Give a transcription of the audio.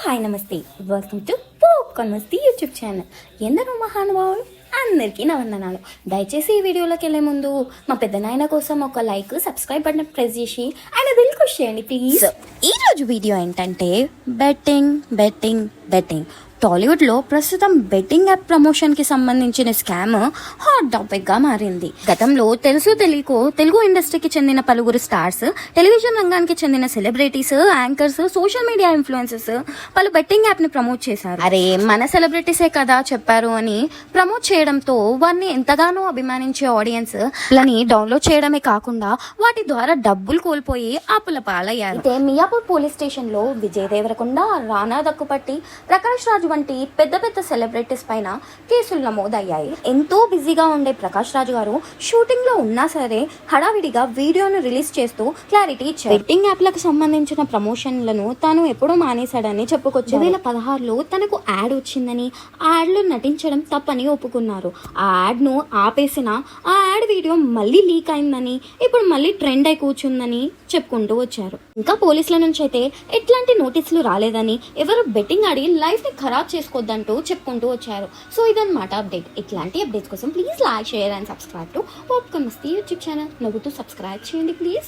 Hi నమస్తే, welcome to popcorn Masti YouTube channel. ఎందరో మహానుభావులు అందరికీ నా వందనాలు. దయచేసి ఈ వీడియోలోకి వెళ్ళే ముందు మా పెద్దనాయన కోసం ఒక లైక్, సబ్స్క్రైబ్ బటన్ ప్రెస్ చేసి ఆయన దిల్ ఖుష్ చేయండి ప్లీజ్. ఈరోజు వీడియో ఏంటంటే బెట్టింగ్. టాలీవుడ్లో ప్రస్తుతం బెట్టింగ్ యాప్ ప్రమోషన్కి సంబంధించిన స్కామ్ హాట్ టాపిక్గా మారింది. గతంలో తెలియకో తెలుగు ఇండస్ట్రీకి చెందిన పలువురు స్టార్స్, టెలివిజన్ రంగానికి చెందిన celebrities, anchors, social media influencers పలు బెట్టింగ్ యాప్ని ప్రమోట్ చేశారు. అరే మన సెలబ్రిటీసే కదా చెప్పారు అని ప్రమోట్ చేయడంతో వారిని ఎంతగానో అభిమానించే ఆడియన్స్ లని డౌన్లోడ్ చేయడమే కాకుండా వాటి ద్వారా డబ్బులు కోల్పోయి ఆపుల పాలయ్యారు. అయితే మియాపూర్ పోలీస్ స్టేషన్ లో విజయ్ దేవరకొండ, రానా దక్కుపట్టి, ప్రకాష్ రాజు వంటి పెద్ద సెలబ్రిటీస్ పైన కేసులు నమోదయ్యాయి. ఎంతో బిజీగా ఉండే ప్రకాష్ రాజు గారు షూటింగ్ లో ఉన్నా సరే హడావిడిగా వీడియోను రిలీజ్ చేస్తూ క్లారిటీ ఇచ్చారు. బెట్టింగ్ యాప్లకు సంబంధించిన ప్రమోషన్లను తాను ఎప్పుడూ మానేశాడని చెప్పుకొచ్చారు. 2016లో తనకు యాడ్ వచ్చిందని, ఆ యాడ్ లో నటించడం తప్పని ఒప్పుకున్నారు. ఆ యాడ్ ను ఆపేసిన ఆ యాడ్ వీడియో మళ్ళీ లీక్ అయిందని, ఇప్పుడు మళ్ళీ ట్రెండ్ అయి కూర్చుందని చెప్పుకుంటూ వచ్చారు. ఇంకా పోలీసుల నుంచి అయితే ఎట్లాంటి నోటీసులు రాలేదని, ఎవరు బెట్టింగ్ ఆడి లైఫ్ ని ఖరాబ్ చేసుకోవద్దంటూ చెప్పుకుంటూ వచ్చారు. సో ఇదన్నమాట అప్డేట్. ఇట్లాంటి అప్డేట్స్ కోసం please like, share and subscribe to popcorn Masti YouTube channel. నవ్వుతూ సబ్స్క్రైబ్ చేయండి ప్లీజ్.